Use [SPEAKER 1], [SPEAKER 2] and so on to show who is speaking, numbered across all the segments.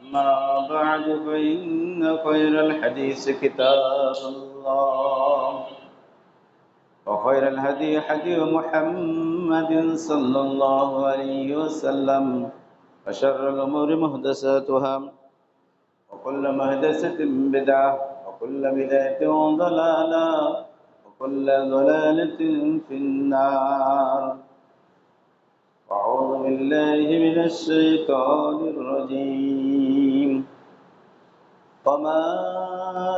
[SPEAKER 1] أما بعد فإن خير الحديث كتاب الله وخير الهدي هدي محمد صلى الله عليه وسلم وشر الأمور محدثاتها وكل محدثة بدعة وكل بدعة ضلالة وكل ضلالة في النار. أعوذ بالله من الشيطان الرجيم. وما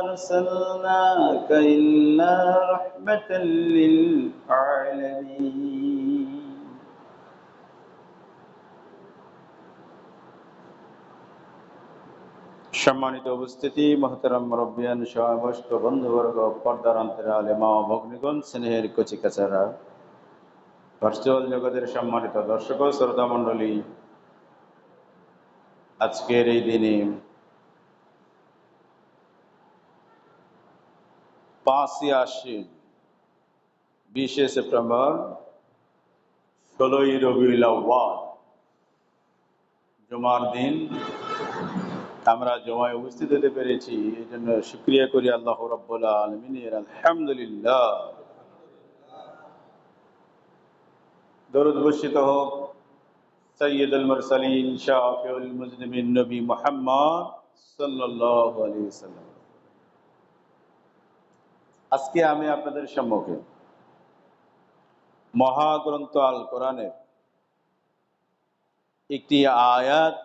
[SPEAKER 1] أرسلناك إلا رحمة للعالمين. সম্মানিত উপস্থিতি, মহতারাম মুরব্বিয়ান, সহবস্ত বন্ধুবর্গ, পর্দার অন্তরালে মা ও ভগ্নীগণ, স্নেহের কচিকাচারা, ভার্চুয়াল জগতের সম্মানিত দর্শক ও শ্রোতা মণ্ডলী, আজকের এই দিনে 5ই আশ্বিন, 20শে সেপ্টেম্বর, 16ই রবিউল আউয়াল, জুমার দিন আমরা জমায় উপস্থিত হতে পেরেছি। এই জন্য শুকরিয়া করি আল্লাহ রাব্বুল আলামিনের, আলহামদুলিল্লাহ। দরুদ বর্ষিত হোক সাইয়্যিদুল মুরসালিন শাফিউল মুজনিবিন নবী মুহাম্মদ সাল্লাল্লাহু আলাইহি ওয়াসাল্লাম। আজকে আমি আপনাদের সম্মুখে মহাগ্রন্থ আল কোরআনের একটি আয়াত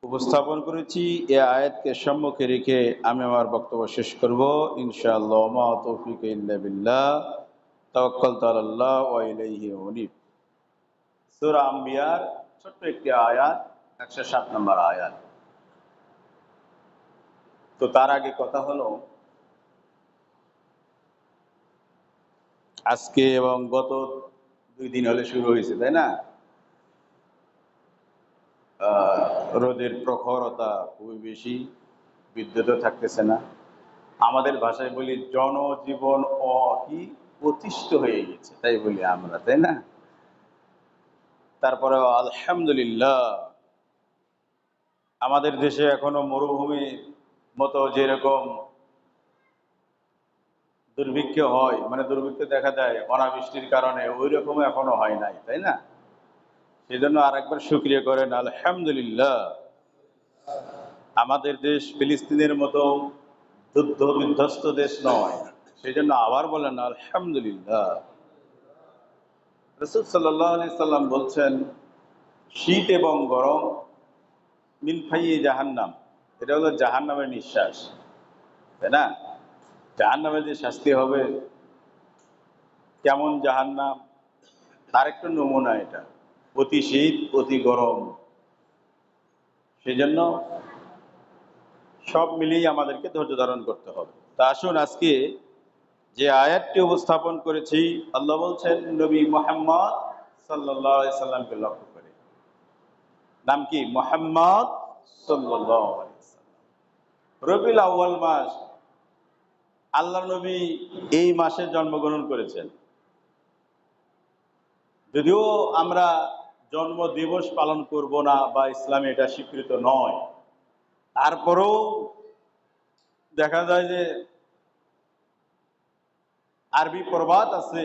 [SPEAKER 1] উপস্থাপন করেছি। এই আয়াতকে সম্মুখে রেখে আমি আমার বক্তব্য শেষ করব ইনশাআল্লাহ। মা তৌফিক ইল্লা বিল্লাহ, তাওয়াক্কালতু আলাল্লাহ ওয়া ইলাইহি উনীব। সূরা আম্বিয়ার ছোট্ট একটি আয়াত, 107 নম্বর আয়াত। তো তার আগে কথা হলো, আজকে এবং গত 2 দিন হলে শুরু হয়েছে, তাই না? রোদের প্রখরতা খুবই বেশি, বিদ্যুৎও থাকতেছে না। আমাদের ভাষায় বলি জনজীবন অতিষ্ঠ হয়ে গেছে, তাই বলি আমরা, তাই না? তারপরে আলহামদুলিল্লাহ আমাদের দেশে এখনো মরুভূমির মতো যেরকম দুর্ভিক্ষ হয়, মানে দুর্ভিক্ষ দেখা যায় অনাবৃষ্টির কারণে, ওই রকম এখনো হয় নাই, তাই না? সেই জন্য আর একবার শুকরিয়া করেন আলহামদুলিল্লাহ। আমাদের দেশ ফিলিস্তিনের মতো যুদ্ধ বিধ্বস্ত দেশ নয়, সেই জন্য আবার বলেন আলহামদুলিল্লাহ। রাসূল সাল্লাল্লাহু আলাইহি সাল্লাম বলছেন, শীত এবং গরম মিন ফাইয়ে জাহান্নাম, এটা হলো জাহান্নামের নিঃশ্বাস, তাই না? জাহান্নামের যে শাস্তি হবে, কেমন জাহান্নাম তার একটু নমুনা এটা, অতি শীত অতি গরম। সেই জন্য সব মিলিয়ে আমাদেরকে ধৈর্য ধারণ করতে হবে। তা আসুন আজকে যে আয়াতটি উপস্থাপন করেছি, আল্লাহ বলছেন নবী মুহাম্মদ সাল্লাল্লাহু আলাইহি সাল্লামকে লক্ষ্য করে। নাম কি? মুহাম্মদ সাল্লাল্লাহু আলাইহি সাল্লাম। রবিউল আউয়াল মাস, আল্লাহ নবী এই মাসে জন্মগ্রহণ করেছেন। যদিও আমরা জন্ম দিবস পালন করব না বা ইসলামে এটা স্বীকৃত নয়, তারপরেও দেখা যায় যে আরবি প্রবাদ আছে,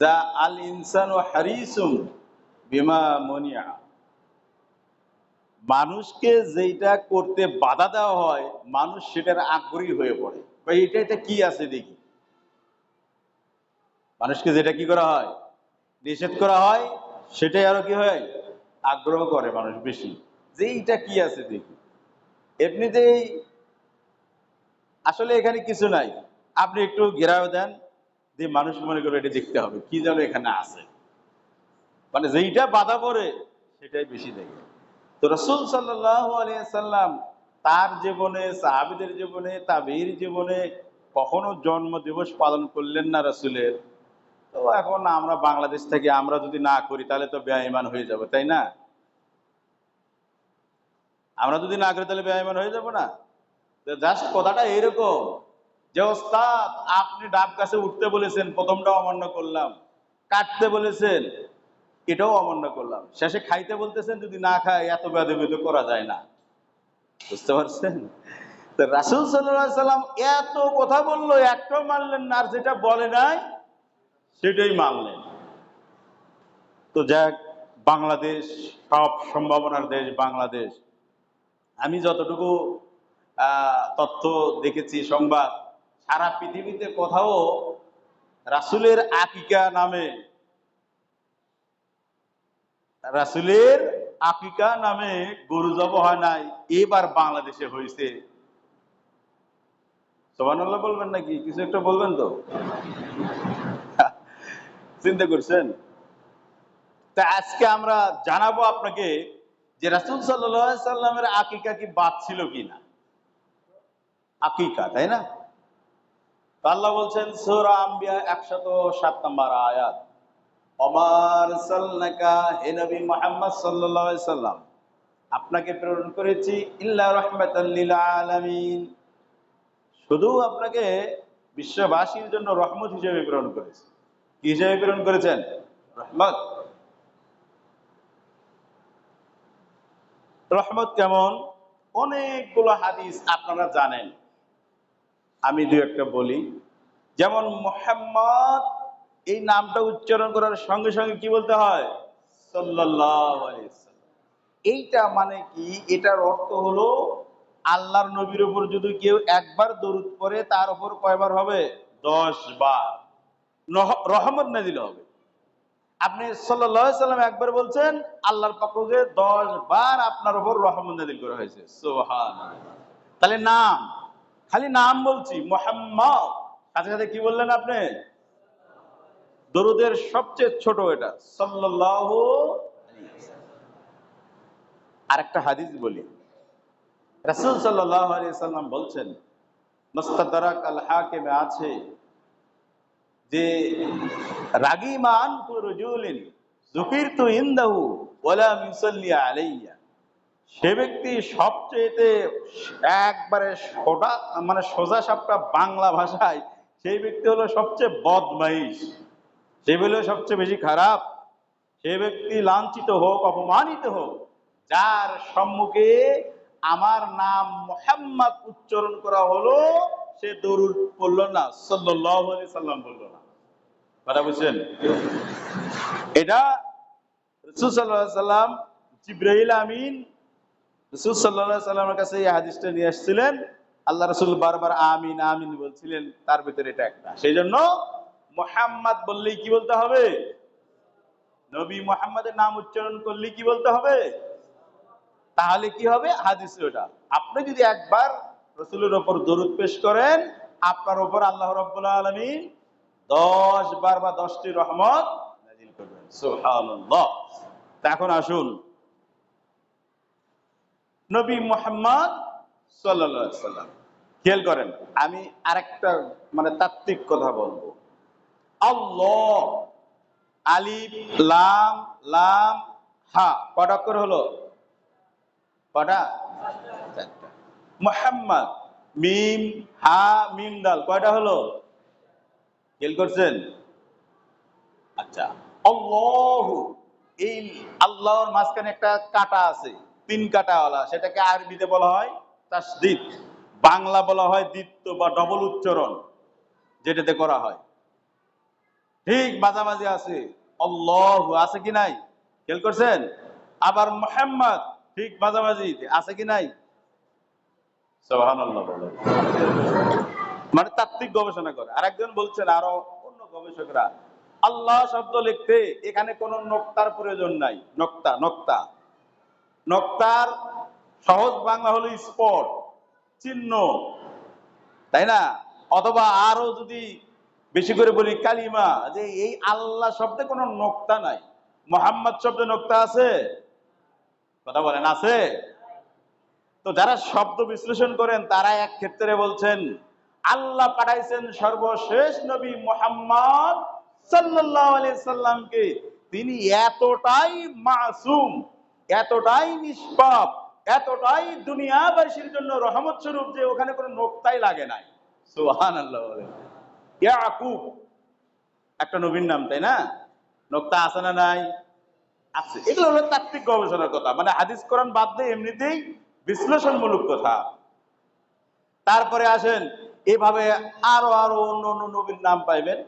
[SPEAKER 1] যা আল ইনসানু হারিসুম বিমা মুনিয়া, মানুষকে যেটা করতে বাধা দেওয়া হয় মানুষ সেটার আগ্রহী হয়ে পড়ে, বা এটা কি আছে দেখি। মানুষকে যেটা কি করা হয়, নিষেধ করা হয়, সেটাই আরো কি হয়, আগ্রহ করে মানুষ বেশি, যে এইটা কি আছে দেখি। এমনিতেই আসলে এখানে কিছু নাই, আপনি একটু ঘেরাও দেন, যে মানুষ মনে করে এটা দেখতে হবে কি যেন এখানে আছে, মানে যেইটা বাধা পড়ে সেটাই বেশি দেখে। তো রাসূল সাল্লাল্লাহু আলাইহি সাল্লাম তার জীবনে, সাহাবীদের জীবনে, তাবেঈর জীবনে কখনো জন্ম দিবস পালন করলেন না রাসূলের। তো এখন আমরা বাংলাদেশ থেকে আমরা যদি না করি তাহলে তো বেঈমান হয়ে যাব, তাই না? আমরা যদি না করি তাহলে বেঈমান হয়ে যাব না? তো জাস্ট কথাটা এরকম যে, ওস্তাদ আপনি ডাব গাছে উঠতে বলেছেন, প্রথমটা অমান্য করলাম, কাটতে বলেছেন, এটাও অমান্য করলাম। শেষে খাইতে বলতেছেন, যদি না খায় এত বেদবি তো করা যায় না। বুঝতে পারছেন? তো রাসূল সাল্লাল্লাহু আলাইহি সাল্লাম এত কথা বললো, একটাও মানলেন না, আর যেটা বলে নাই সেটাই মানলেন। তো যাক, বাংলাদেশ সব সম্ভাবনার দেশ বাংলাদেশ। আমি যতটুকু তথ্য দেখেছি, সংবাদ, সারা পৃথিবীতে কোথাও রাসূলের আকিকা নামে, রাসূলের আকিকা নামে গরু জব হয় নাই, এবার বাংলাদেশে হয়েছে। সুবহানাল্লাহ বলবেন নাকি? কিছু একটা বলবেন তো। চিন্তা করছেন? তা আজকে আমরা জানাবো আপনাকে যে রাসূল সাল্লাল্লাহু আলাইহি সাল্লামের আকিকা কি বাদ ছিল কিনা। আকিকা, তাই না? তো আল্লাহ বলছেন সূরা আম্বিয়া 107 নম্বর আয়াত, ওমার সাল্লাকা, হে নবী মুহাম্মদ সাল্লাল্লাহু আলাইহি সাল্লাম, আপনাকে প্রেরণ করেছি ইল্লা রাহমাতাল লিল আলামিন, শুধু আপনাকে বিশ্ববাসীর জন্য রহমত হিসেবে প্রেরণ করেছি। কি হিসেবে প্রেরণ করেছেন? রহমত। রহমত কেমন? অনেকগুলো হাদিস আপনারা জানেন, আমি দুই একটা বলি। যেমন মুহাম্মদ এই নামটা উচ্চারণ করার সঙ্গে সঙ্গে কি বলতে হয়? সাল্লাল্লাহু আলাইহি ওয়াসাল্লাম। এইটা মানে কি? এটার অর্থ হলো আল্লাহর নবীর উপর যদি কেউ একবার দরুদ পড়ে, তার উপর কয়বার হবে? 10 বার রহমত নাযিল হবে। আপনি সাল্লাল্লাহু আলাইহি সাল্লাম একবার বলছেন, আল্লাহর পক্ষ থেকে 10 বার আপনার উপর রহমত নাযিল করা হয়েছে। সুবহানাল্লাহ। তাহলে নাম, খালি নাম বলছি মুহাম্মদ, সাথে সাথে কি বললেন আপনি? দরুদের সবচেয়ে ছোট এটা, সাল্লাল্লাহু আলাইহি ওয়াসাল্লাম। আরেকটা হাদিস বলি, রাসূল সাল্লাল্লাহু আলাইহি ওয়াসাল্লাম বলছেন, মুস্তাদরাক আল হাকিমে আছে যে রাগিমান রজুলিন যুকিরতু ইনদাহু ওয়ালা ইউসাল্লি আলাইয়া, সে ব্যক্তি সবচেয়ে একবারে সোজা, মানে সোজা সাপটা বাংলা ভাষায়, সেই ব্যক্তি হলো সবচেয়ে বদমাইশ, সে হলো সবচেয়ে বেশি খারাপ। সে ব্যক্তি লাঞ্ছিত হোক, অপমানিত হোক, যার সম্মুখে আমার নাম মুহাম্মদ উচ্চারণ করা হলো, সে দরুদ পড়ল না, সাল্লাল্লাহু আলাইহি সাল্লাম বলল না। কথা বুঝছেন? এটা রাসূল সাল্লাল্লাহু আলাইহি সাল্লাম, জিবরাইল আমিন রাসূল সাল্লাল্লাহু আলাইহি সাল্লামের কাছে এই হাদিসটা নিয়ে আসছিলেন। আল্লাহ রাসূল বারবার আমিন আমিন বলছিলেন, তার ভিতরে এটা একটা। সেই জন্য মুহাম্মদ বললেই কি বলতে হবে? নবী মুহাম্মদের নাম উচ্চারণ করলে কি বলতে হবে? তাহলে কি হবে? হাদিসে ওটা। আপনি যদি একবার রাসূলের উপর দরুদ পেশ করেন, আপনার উপর আল্লাহ রাব্বুল আলামিন 10 বার বা 10টি রহমত নাযিল করবেন। সুবহানাল্লাহ। তা এখন আসুন, নবী মুহাম্মদ সাল্লাল্লাহু আলাইহি সাল্লাম, খেয়াল করেন, আমি আরেকটা মানে তাত্ত্বিক কথা বলবো। আল্লাহ, আলিফ লাম লাম হা, কটা অক্ষর হলো? কটা? চারটা। মুহাম্মদ, মিম হা মিম দাল, কয়টা হলো? খেয়াল করছেন? আচ্ছা, আল্লাহু, এই আল্লাহর মাঝখানে একটা কাটা আছে, 3 কাটাওয়ালা, সেটাকে আরবিতে বলা হয় তাসদীদ, বাংলা বলা হয় দ্বিত্ব বা ডবল উচ্চারণ, যেটাতে করা হয়। ঠিক মাঝামাঝি আছে, আল্লাহু আছে কি নাই? খেয়াল করছেন? আবার মুহাম্মদ ঠিক মাঝামাঝি আছে কি নাই? সুবহানাল্লাহ বলেন। মানে তাত্ত্বিক গবেষণা করে। আরেকজন বলছেন, আরো অন্য গবেষকরা, আল্লাহ শব্দ লিখতে এখানে কোনো নোক্তার প্রয়োজন নাই। নোক্তা নোক্তা নোক্তার সহজ বাংলা হলো স্পট, চিহ্ন, তাই না? অথবা আরো যদি বেশি করে বলি কালিমা, যে এই আল্লাহ শব্দে কোনো নোক্তা নাই। মুহাম্মদ শব্দে নোক্তা আছে? কথা বলেন, আছে? তো যারা শব্দ বিশ্লেষণ করেন, তারা এক ক্ষেত্রে বলছেন আল্লাহ পাঠাইছেন সর্বশেষ নবী মুহাম্মদ সাল্লাল্লাহু আলাইহি সাল্লামকে, তিনি এতটাই মাসুম, এতটাই নিষ্পাপ, এতটাই দুনিয়াবাসীর জন্য রহমত স্বরূপ, যে ওখানে কোনো নোক্তাই লাগে নাই। সুবহানাল্লাহ বলেন। ইয়াকুব একটা নবীর নাম, তাই না? নোক্তা আছে না নাই? আছে। এগুলো হলো তাত্ত্বিক গবেষণার কথা, মানে হাদিস কোরআন বাদ দিয়ে এমনিতেই বিশ্লেষণমূলক কথা। তারপরে আসেন এভাবে আরো আরো অন্য অন্য নবীর নাম পাইবেন,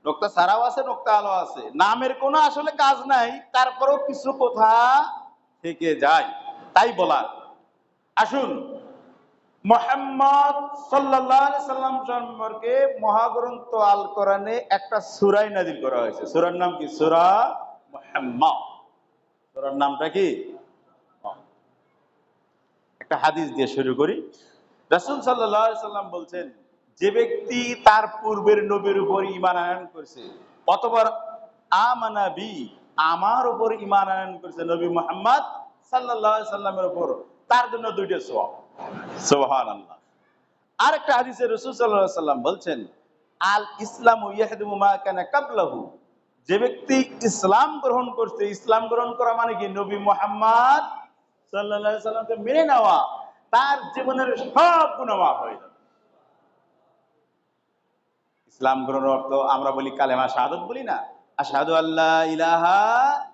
[SPEAKER 1] নোক্তা ছাড়াও আছে, নোক্তা আলো আছে, নামের কোনো আসলে কাজ নাই, তারপরেও কিছু কথা থেকে যায়, তাই বলার। আসুন, মুহাম্মদ সাল্লাল্লাহু আলাইহি সাল্লাম সম্পর্কে মহাগ্রন্থ আল কোরআনে একটা সূরা নাযিল করা হয়েছে। সূরার নাম কি? সূরা মুহাম্মদ। সূরার নামটা কি? একটা হাদিস দিয়ে শুরু করি। রাসূল সাল্লাল্লাহু আলাইহি সাল্লাম বলছেন, যে ব্যক্তি তার পূর্বের নবীর উপর ঈমান আনয়ন করছে, অতঃপর আমানা বি, আমার উপর ঈমান আনয়ন করছে নবী মুহাম্মদ সাল্লাল্লাহু আলাইহি সাল্লামের উপর, তার জন্য দুইটা সওয়াব। সুবহানাল্লাহ। আরেকটা হাদিসে রাসূল সাল্লাল্লাহু আলাইহি সাল্লাম বলছেন, আল ইসলামু ইয়াহদিমু মা কানা ক্বাবলাহু, যে ব্যক্তি ইসলাম গ্রহণ করছে, ইসলাম গ্রহণ করা মানে কি? নবী মুহাম্মদ সাল্লাল্লাহু আলাইহি সাল্লামকে মেনে নেওয়া, তার জীবনের সব গুনাহ মাফ হয়ে যাবে। ইসলাম গ্রহণের অর্থ আমরা বলি কালেমা শাহাদাত বলি না, আশহাদু আল্লা ইলাহা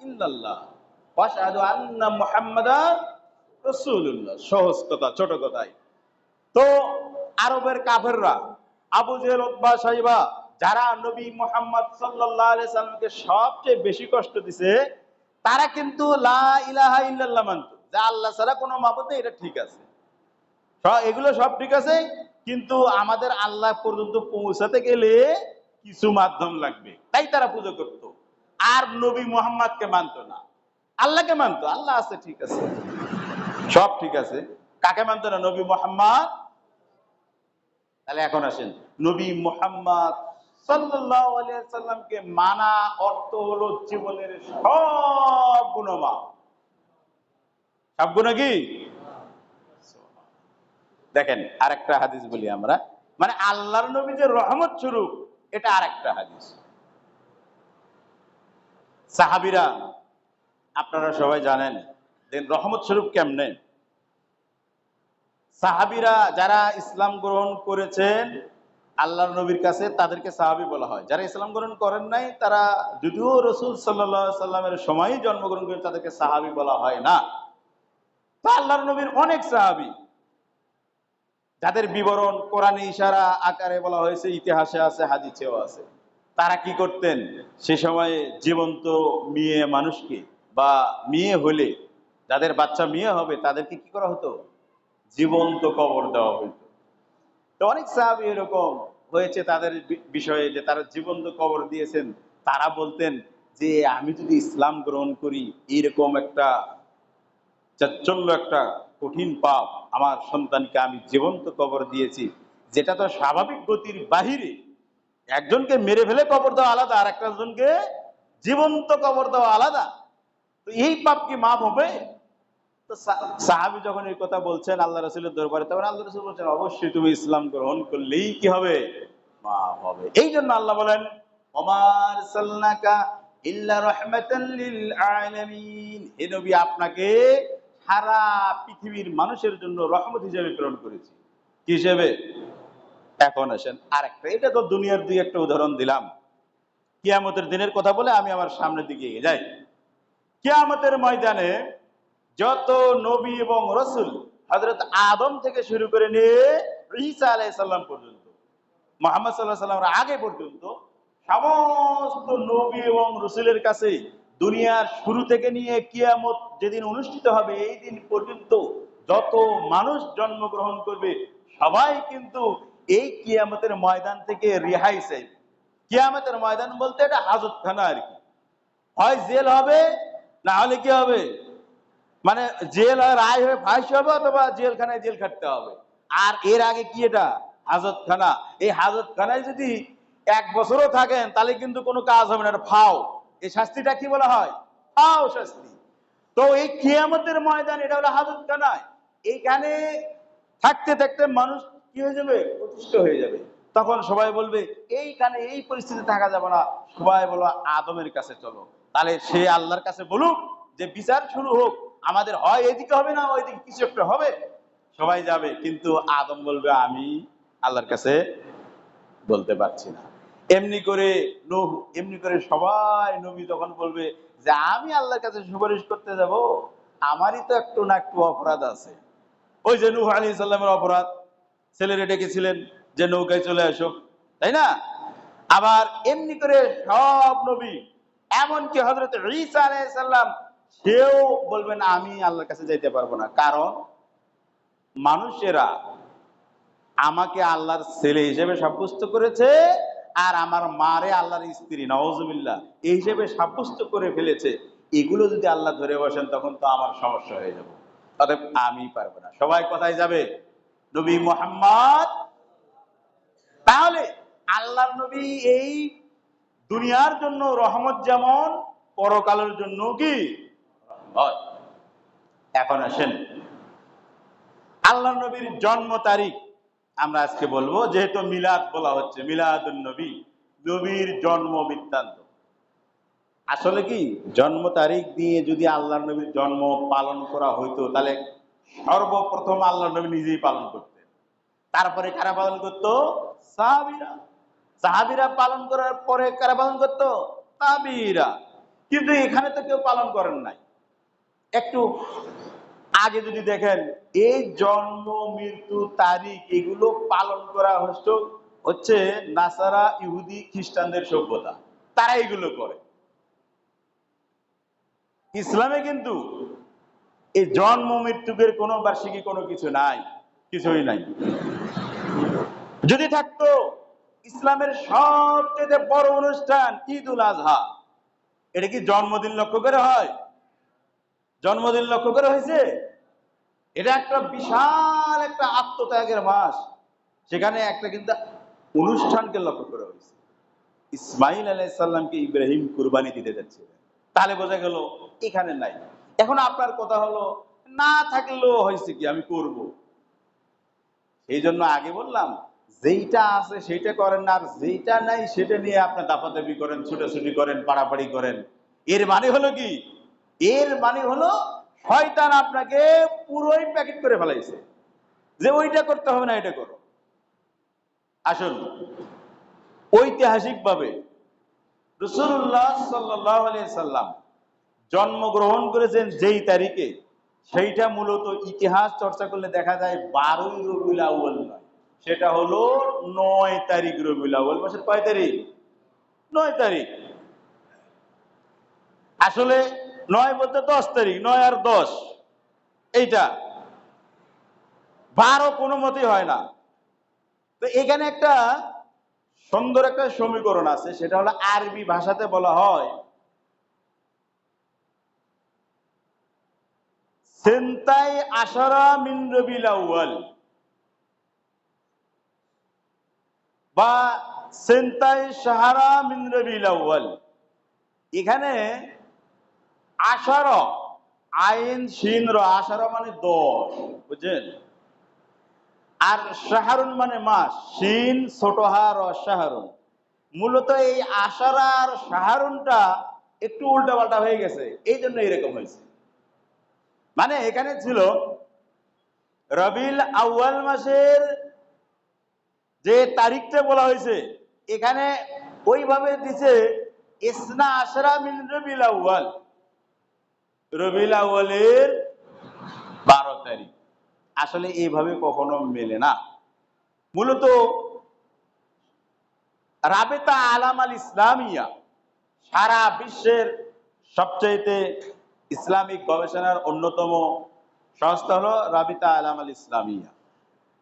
[SPEAKER 1] ইল্লাল্লাহ ওয়া আশহাদু আন্না মুহাম্মাদার রাসূলুল্লাহ। সহজ কথা, ছোট কথাই। তো আরবের কাফেররা, আবু জেহেল, উতবা, সাইবা, যারা নবী মুহাম্মদ সাল্লাল্লাহু আলাইহি সাল্লামকে সবচেয়ে বেশি কষ্ট দিছে, তারা কিন্তু লা ইলাহা ইল্লাল্লাহ মানত, যে আল্লাহ ছাড়া কোনো মাবুদ নেই, এটা ঠিক আছে, এগুলো সব ঠিক আছে, কিন্তু আমাদের আল্লাহ পর্যন্ত পৌঁছাতে গেলে কিছু মাধ্যম লাগবে, তাই তারা পুজো করত। আর নবী মুহাম্মদকে মানতো না, আল্লাহকে মানতো। আল্লাহ আছে, ঠিক আছে, সব ঠিক আছে, কাকে মানতো না? নবী মুহাম্মদ। তাহলে এখন আসেন, নবী মুহাম্মদ সাল্লাল্লাহু আলাইহি সাল্লামকে মানা অর্থ হলো জীবনের সব গুনাহ মাফ। সব গুনাহ কি? দেখেন আরেকটা হাদিস বলি আমরা, মানে আল্লাহর নবী যে রহমত স্বরূপ, এটা আরেকটা হাদিস। সাহাবীরা, আপনারা সবাই জানেন যে রহমত স্বরূপ কেমনে। সাহাবীরা যারা ইসলাম গ্রহণ করেছেন আল্লাহর নবীর কাছে, তাদেরকে সাহাবী বলা হয়। যারা ইসলাম গ্রহণ করেন নাই, তারা যদিও রাসূল সাল্লাল্লাহু আলাইহি সাল্লামের সময়ই জন্মগ্রহণ করে, তাদেরকে সাহাবী বলা হয় না। তো আল্লাহর নবীর অনেক সাহাবী, যাদের বিবরণ কোরআনে ইশারা আকারে বলা হয়েছে, ইতিহাসে আছে, হাদিসেও আছে। তারা কি করতেন? সে সময়ে জীবন্ত মেয়ে মানুষকে, বা মেয়ে হলে, যাদের বাচ্চা মেয়ে হবে, তাদেরকে কি করা হতো? জীবন্ত কবর দেওয়া হতো। তো অনেক সাহাবী এরকম হয়েছে তাদের বিষয়ে, যে তারা জীবন্ত কবর দিয়েছেন। তারা বলতেন যে আমি যদি ইসলাম গ্রহণ করি, এরকম একটা চাঞ্চল্য, একটা কঠিন পাপ, আমার সন্তানকে আমি জীবন্ত কবর দিয়েছি, যেটা তো স্বাভাবিক গতির বাহিরে। একজনকে মেরে ফেলে কবর দেওয়া আলাদা, আর একজনকে জীবন্ত কবর দেওয়া আলাদা। তো এই পাপ কি মাফ হবে? তো সাহাবী যখন এই কথা বলছেন আল্লাহ রাসূলের দরবারে, তখন আল্লাহ রাসূল বলছেন, অবশ্যই তুমি ইসলাম গ্রহণ করলেই কি হবে? মাফ হবে। এই জন্য আল্লাহ বলেন, ওমা আরসালনাকা ইল্লা রাহমাতাল লিল আলামিন, হে নবী, আপনাকে সারা পৃথিবীর মানুষের জন্য রহমত হিসেবে প্রেরণ করেছি। কি হিসেবে? এখন আসেন আরেকটা, এটা তো দুনিয়ার দুই একটা উদাহরণ দিলাম। কিয়ামতের দিনের কথা বলে আমি আমার সামনের দিকে এগিয়ে যাই। কিয়ামতের ময়দানে যত নবী এবং রাসূল, হযরত আদম থেকে শুরু করে নিয়ে ঈসা আলাইহিস সালাম পর্যন্ত, মুহাম্মদ সাল্লাল্লাহু আলাইহি সাল্লামের আগে পর্যন্ত, সমস্ত নবী এবং রাসূলের কাছে দুনিয়ার শুরু থেকে নিয়ে কিয়ামত যেদিন অনুষ্ঠিত হবে, এই দিন পর্যন্ত যত মানুষ জন্মগ্রহণ করবে, সবাই কিন্তু এই কিয়ামতের ময়দান থেকে রেহাই চাইবে। কিয়ামতের ময়দান বলতে এটা হাজতখানা আর কি। হয় জেল হবে, না হলে কি হবে, মানে জেল আর রায় হয়ে ফাঁসি হবে, অথবা জেলখানায় জেল খাটতে হবে। আর এর আগে কি? এটা হাজতখানা। এই হাজতখানায় যদি 1 বছরও থাকেন, তাহলে কিন্তু কোনো কাজ হবে না, এটা ফাও। এই শাস্তিটা কি বলা হয়? ফাও শাস্তি। তো এই কিয়ামতের ময়দান, এটা হলো হাজতখানায়। এইখানে থাকতে থাকতে মানুষ কি হয়ে যাবে? প্রতিষ্ঠিত হয়ে যাবে। তখন সবাই বলবে এইখানে এই পরিস্থিতি থাকা যাবে না, সবাই বলো আদমের কাছে চলো। তাহলে সে আল্লাহর কাছে বলুক যে বিচার শুরু হোক, আমাদের হয় এদিকে হবে, না ওইদিকে কিছু একটা হবে। সবাই যাবে, কিন্তু আদম বলবে আমি আল্লাহর কাছে বলতে পারছি না। এমনি করে নূহ, এমনি করে সবাই নবী তখন বলবে যে আমি আল্লাহর কাছে সুপারিশ করতে যাব, আমারই তো একটু না একটু অপরাধ আছে। ওই যে নূহ আলাইহিস সালামের অপরাধ, ছেলেরে ডেকেছিলেন যে নৌকায় চলে আসো, তাই না? আবার এমনি করে সব নবী, এমনকি হযরত ঈসা আলাইহিস সালাম, সেও বলবেন আমি আল্লাহর কাছে যাইতে পারবো না, কারণ মানুষেরা আমাকে আল্লাহর ছেলে হিসেবে সাব্যস্ত করেছে, আর আমার মারে আল্লাহর স্ত্রী, নাউজুবিল্লাহ, এই হিসেবে সাব্যস্ত করে ফেলেছে। এগুলো যদি আল্লাহ ধরে বসেন তখন তো আমার সমস্যা হয়ে যাবে। অতএব আমি পারবো না। সবাই কোথায় যাবে? নবী মুহাম্মদ। তাহলে আল্লাহর নবী এই দুনিয়ার জন্য রহমত, যেমন পরকালের জন্য কি রহমত। এখন আসেন আল্লাহর নবীর জন্ম তারিখ আমরা আজকে বলবো, যেহেতু মিলাদ বলা হচ্ছে, মিলাদুন নবী, নবীর জন্ম বৃত্তান্ত। আসলে কি জন্ম তারিখ দিয়ে যদি আল্লাহর নবীর জন্ম পালন করা হইতো, তাহলে সর্বপ্রথম আল্লাহর নবী নিজেই পালন করতেন। তারপরে কারা পালন করতো? সাহাবীরা। সাহাবীরা পালন করার পরে কারা পালন করতো? তাবিঈরা। কিন্তু এখানে তো কেউ পালন করেন নাই। একটু আগে যদি দেখেন, এই জন্ম মৃত্যু তারিখ এগুলো পালন করা হচ্ছে নাসারা, ইহুদি, খ্রিস্টানদের সভ্যতা, তারা এগুলো করে। ইসলামে কিন্তু এই জন্ম মৃত্যুকের কোনো বার্ষিকী কোনো কিছু নাই, কিছুই নাই। যদি থাকতো, ইসলামের সবচেয়ে বড় অনুষ্ঠান ঈদুল আজহা, এটা কি জন্মদিন লক্ষ্য করে হয়? জন্মদিন লক্ষ্য করে হয়েছে? এটা একটা বিশাল একটা আত্মত্যাগের মাস, সেখানে একটা কিন্তু অনুষ্ঠানকে লক্ষ্য করে হয়েছে। ইসমাইল আলাইহিস সালামকে ইব্রাহিম কুরবানি দিতে যাচ্ছিলেন, তাহলে বোঝা গেল এখানে নাই। এখন আপনার কথা হলো, না থাকলেও হয়েছে কি, আমি করব। এই জন্য আগে বললাম, যেইটা আছে সেইটা করেন না, আর যেইটা নাই সেটা নিয়ে আপনার দাপাদাপি করেন, ছুটাছুটি করেন, পাড়াপাড়ি করেন। এর মানে হলো কি? এর মানে হলো শয়তান আপনাকে পুরোই প্যাকেট করে ফেলাইছে, যে ওইটা করতে হবে না, এটা করো। আসুন, ঐতিহাসিক ভাবে রাসূলুল্লাহ সাল্লাল্লাহু আলাইহি সাল্লাম জন্মগ্রহণ করেছেন যেই তারিখে, সেইটা মূলত ইতিহাস চর্চা করলে দেখা যায় 12ই রবিউল আউয়াল নয়, সেটা হলো 9 তারিখ রবিউল আউয়াল মাসের। কয় তারিখ? 9 তারিখ। আসলে 9 বলতে 10 তারিখ, 9 আর 10 এইটা, 12 কোনো মতেই হয় না। তো এখানে একটা সুন্দর একটা সমীকরণ আছে, সেটা হলো আরবি ভাষাতে বলা হয় সেন্তাই আশারা মিন রবিউল আউয়াল, বা সেন্তাই শাহরা মিন রবিউল আউয়াল। এখানে আশারা, আইন শিন র, আশারা মানে 10, বুঝছেন? আর শাহরুন মানে মাস, শিন ছোট হা র শাহরুন। মূলত এই আশারা আর শাহরুনটা একটু উল্টাপাল্টা হয়ে গেছে, এই জন্য এরকম হয়েছে। মানে এখানে ছিল রবিউল আউয়াল মাসের যে তারিখটা বলা হয়েছে, এখানে ওইভাবে দিছে ইসনা আশরা মিন রবিউল আউয়াল, রবিউল আউয়ালের 12 তারিখ। আসলে এইভাবে কখনো মেলে না। মূলত রাবেতা আলাম আল ইসলামিয়া, সারা বিশ্বের সবচাইতে ইসলামিক গবেষণার অন্যতম সংস্থা হলো রাবিতা আলাম আল ইসলামিয়া।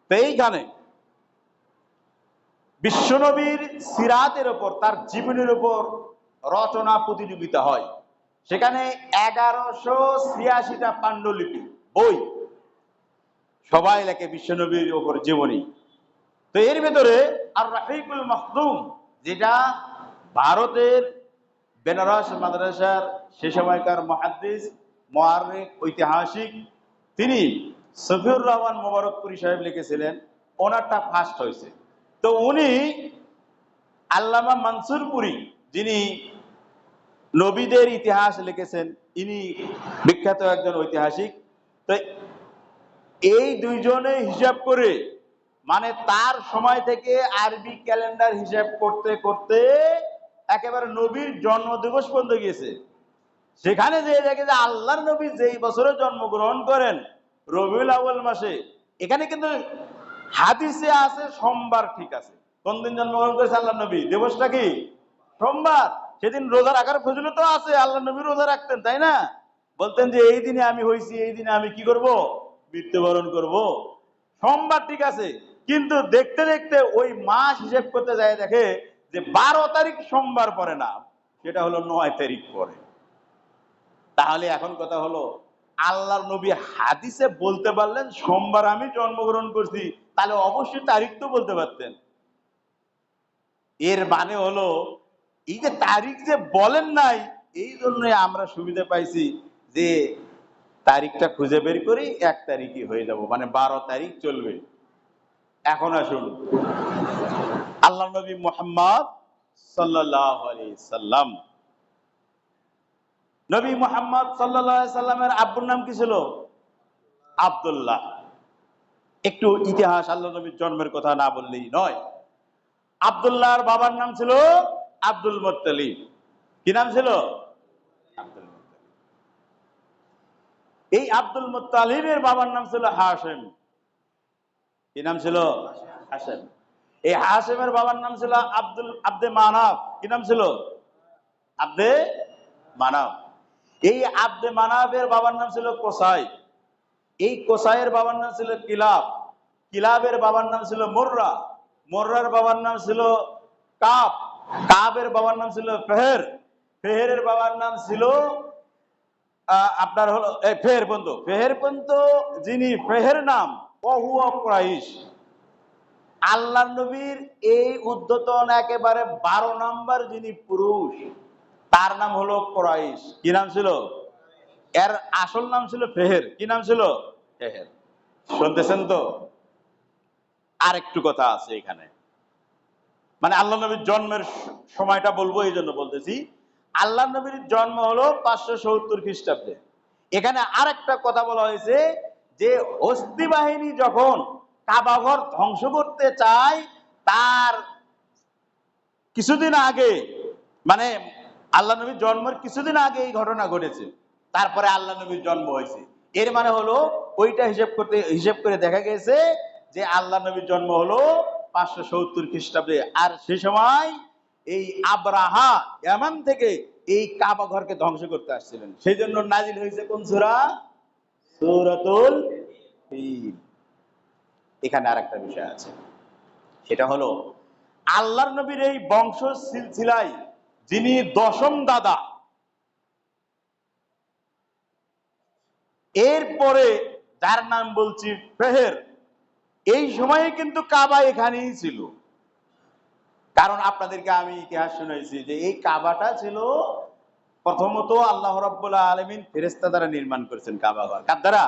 [SPEAKER 1] তো এইখানে বিশ্বনবীর সিরাতের উপর, তার জীবনের উপর রচনা প্রতিযোগিতা হয়। সেখানে 1186টা পাণ্ডুলিপি, বই, সবাই লেখে বিশ্বনবীর উপর জীবনী। তো এর ভেতরে আর রাহিকুল মখদুম, যেটা ভারতের বেনারস মাদ্রাসার সে সময়কার মুহাদ্দিস, মুআররিখ, ঐতিহাসিক, তিনি সফিউর রহমান মোবারকপুরী সাহেব লিখেছিলেন, ওনারটা ফার্স্ট হয়েছে। তো উনি আল্লামা মানসুরপুরী, যিনি নবীদের ইতিহাস লিখেছেন, ইনি বিখ্যাত একজন ঐতিহাসিক। তো এই দুইজনে হিসাব করে, মানে তার সময় থেকে আরবি ক্যালেন্ডার হিসাব করতে করতে একেবারে নবীর জন্ম দিবস পর্যন্ত গিয়েছে। সেখানে যে দেখে যে আল্লাহর নবী যেই বছরে জন্মগ্রহণ করেন রবিউল আউয়াল মাসে, এখানে কিন্তু হাদিসে আছে সোমবার, ঠিক আছে। কোন দিন জন্মগ্রহণ করেছে আল্লাহ নবী? দিবসটা কি? সোমবার। সেদিন রোজা রাখার ফজিলত আছে, আল্লাহ নবী রোজা রাখতেন, তাই না? বলতেন যে এই দিনে আমি হইছি, এই দিনে আমি কি করব? মৃত্যুবরণ করব। সোমবার, ঠিক আছে। কিন্তু দেখতে দেখতে ওই মাস হিসেব করতে যায়, দেখে যে 12 তারিখ সোমবার পড়ে না, সেটা হলো 9 তারিখ পড়ে। তাহলে এখন কথা হলো, আল্লাহর নবী হাদিসে বলতে পারলেন সোমবার আমি জন্মগ্রহণ করছি, তাহলে অবশ্যই তারিখ তো বলতে পারতেন। এর মানে হলো এই যে তারিখ যে বলেন নাই, এই জন্যই আমরা সুবিধা পাইছি যে তারিখটা খুঁজে বের করি, 1 তারিখই হয়ে যাব, মানে 12 তারিখ চলবে। এখন আসুন, আল্লাহ নবী মুহাম্মদ সাল্লাল্লাহু আলাইহি সাল্লাম, নবী মুহাম্মদ সাল্লাল্লাহু আলাইহি সাল্লামের আব্বুর নাম কি ছিল? আব্দুল্লাহ। একটু ইতিহাস, আল্লাহ নবীর জন্মের কথা না বললেই নয়। আব্দুল্লাহর বাবার নাম ছিল আব্দুল মুত্তালিব। কি নাম ছিল? Abdul Muttalib. এই আব্দুল মুত্তালিবের বাবার নাম ছিল হাশেম। কি নাম ছিল? হাশেম। এই হাশেমের বাবার নাম ছিল আব্দে মানাফ। কি নাম ছিল? আব্দে মানাফ। এই আব্দে মানাফের বাবার নাম ছিল কোসাই। এই কোসাইয়ের বাবার নাম ছিল কিলাব। কিলাবের বাবার নাম ছিল মুররা। মুররার বাবার নাম ছিল কাব। কাবের বাবার নাম ছিল ফেহের। ফেহেরের বাবার নাম ছিল আপনার হলো ফেহের পন্ত। ফেহের পন্ত যিনি ফেহের নাম ওহুয়া কুরাইশ। আল্লাহ নবীর এই উদ্ধতন একেবারে 12 নম্বর যিনি পুরুষ, তার নাম হলো কুরাইশ। কি নাম ছিল? এর আসল নাম ছিল ফেহের। কি নাম ছিল? ফেহের। শুনতেছেন তো? আরেকটু কথা আছে এখানে, মানে আল্লাহ নবীর জন্মের সময়টা বলবো এই জন্য বলতেছি। আল্লাহ নবীর জন্ম হলো 570 খ্রিস্টাব্দে। এখানে আরেকটা কথা বলা হয়েছে যে হস্তি বাহিনী যখন কাবাঘর ধ্বংস করতে চায়, তার কিছুদিন আগে, মানে আল্লাহ নবীর জন্মের কিছুদিন আগে এই ঘটনা ঘটেছে, তারপরে আল্লাহ নবীর জন্ম হয়েছে। এর মানে হলো ওইটা হিসেব করে দেখা গেছে যে আল্লাহ নবীর জন্ম হলো 570 খ্রিস্টাব্দে। আর সে সময় এই আবরাহা ইয়ামান থেকে এই কাবা ঘরকে ধ্বংস করতে আসছিলেন, সেই জন্য নাজিল হয়েছে কোন সূরা? সূরাতুল ফিল। এখানে আরেকটা বিষয় আছে, সেটা হলো আল্লাহর নবীর এই বংশ সিলসিলায় যিনি দশম দাদা, এরপরে যার নাম বলছি ফেহের, এই সময়ে কিন্তু কাবা এখানেই ছিল। কারণ আপনাদেরকে আমি ইতিহাস শুনাইছি যে এই কাবাটা ছিল প্রথমত আল্লাহ রাব্বুল আলামিন ফেরেশতা দ্বারা নির্মাণ করেছেন। কাবা ঘর কার দ্বারা?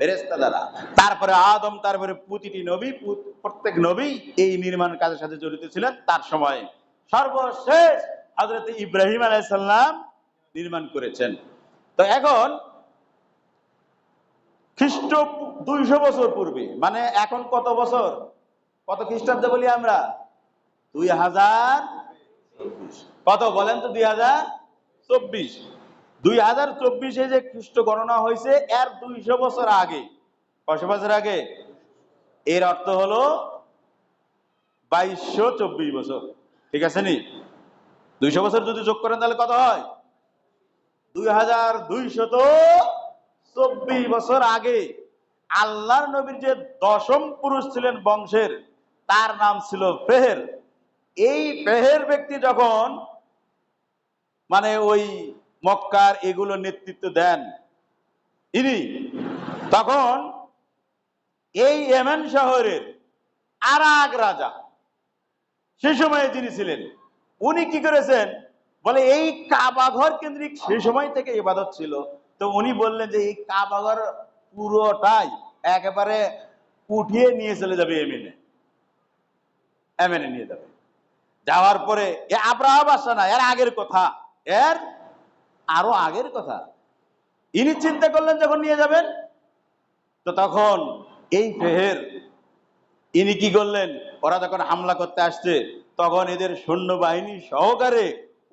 [SPEAKER 1] ফেরেশতা দ্বারা। তারপরে আদম, তারপরে প্রতিটি নবী, প্রত্যেক নবী এই নির্মাণ কাজের সাথে জড়িত ছিলেন। তার সময় সর্বশেষ হযরত ইব্রাহিম আলাইহিস সালাম নির্মাণ করেছেন। তো এখন খ্রিস্ট 200 বছর পূর্বে, মানে এখন কত বছর, কত খ্রিস্টাব্দে বলি আমরা? 2024। কত বলেন তো? 2024। 2024 যে খ্রিস্ট গণনা হয়েছে এর 200 বছর আগে। কয়শো বছর আগে? এর অর্থ হলো 2224 বছর। ঠিক আছে নি? 200 বছর যদি যোগ করেন তাহলে কত হয়? 2224 বছর আগে আল্লাহর নবীর যে দশম পুরুষ ছিলেন বংশের, তার নাম ছিল ফেহের। এই ফেহের ব্যক্তি যখন মানে ওই মক্কার এগুলো নেতৃত্ব দেন ইনি, তখন এই ইয়েমেন শহরের আর এক রাজা সে সময়ে যিনি ছিলেন, উনি কি করেছেন বলে, এই কাবাঘর কেন্দ্রিক সেই সময় থেকে ইবাদত ছিল। তো উনি বললেন যে এই কাবাঘর পুরোটাই একেবারে উঠিয়ে নিয়ে চলে যাবে ইয়েমেনে। ইয়েমেনে নিয়ে যাবে। যাওয়ার পরে এ আব্রাহা বাদশা না, এর আগের কথা, এর আরো আগের কথা। ইনি চিন্তা করলেন যখন নিয়ে যাবেন, তো তখন এই ফেহের ইনি কি করলেন, ওরা যখন হামলা করতে আসছে তখন এদের সৈন্যবাহিনী সহকারে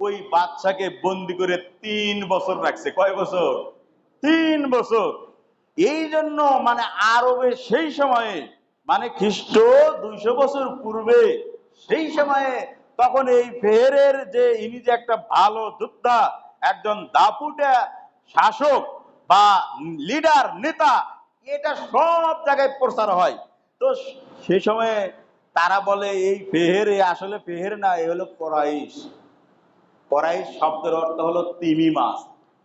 [SPEAKER 1] ওই বাদশাকে বন্দি করে 3 বছর রাখছে। কয় বছর? 3 বছর। এই জন্য মানে আরবে সেই সময়ে মানে খ্রিস্ট 200 বছর পূর্বে সেই সময়ে তখন এই ফেহেরের যে ইনি যে একটা ভালো যোদ্ধা, একজন দাপুটে শাসক বা লিডার নেতা, এটা সব জায়গায় প্রচার হয়। তো সেই সময়ে তারা বলে এই ফেহের আসলে ফেহের না, এ হলো কোরাইশ। কোরাইশ শব্দের অর্থ হলো তিমি মাছ।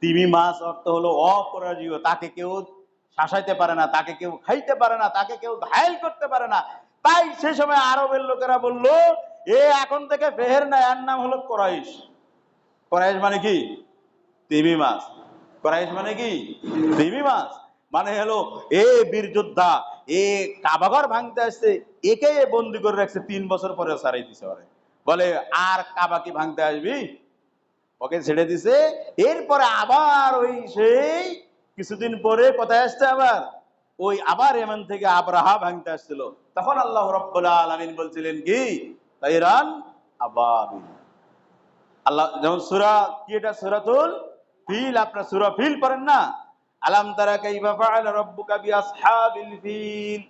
[SPEAKER 1] তিমি মাছ অর্থ হলো অপরাজীয়, তাকে কেউ শাসাইতে পারে না, তাকে কেউ খাইতে পারে না, তাকে কেউ ঘায়েল করতে পারে না। তাই সেই সময় আরবের লোকেরা বলল এ এখন থেকে ফেহের না, এর নাম হলো কোরাইশ। কোরাইশ মানে কি? তিমি মাছ। কোরাইশ মানে কি? তিমি মাছ। মানে হলো এ বীর যোদ্ধা, এ কাবাঘর ভাঙতে আসছে, একে বন্দি করে রাখছে 3 বছর পরে ছাড়াই দিছে। বলে আর কাবা কি ভাঙতে আসবি? ওকে ছেড়ে দিছে। এরপরে আবার ওই সেই কিছুদিন পরে কোথায় আসছে? আবার ওই আবার এমন থেকে আবরাহা ভাঙতে আসছিল। তখন আল্লাহ রাব্বুল আলামিন বলছিলেন কি তাইরান আবাবিল। আল্লাহ যেমন সূরা কি, এটা সূরাতুল ফিল, আপনারা সূরা ফিল পড়েন না? আলাম তারা কাইফা ফাআলা রাব্বুকা বিআসহাবিল ফিল।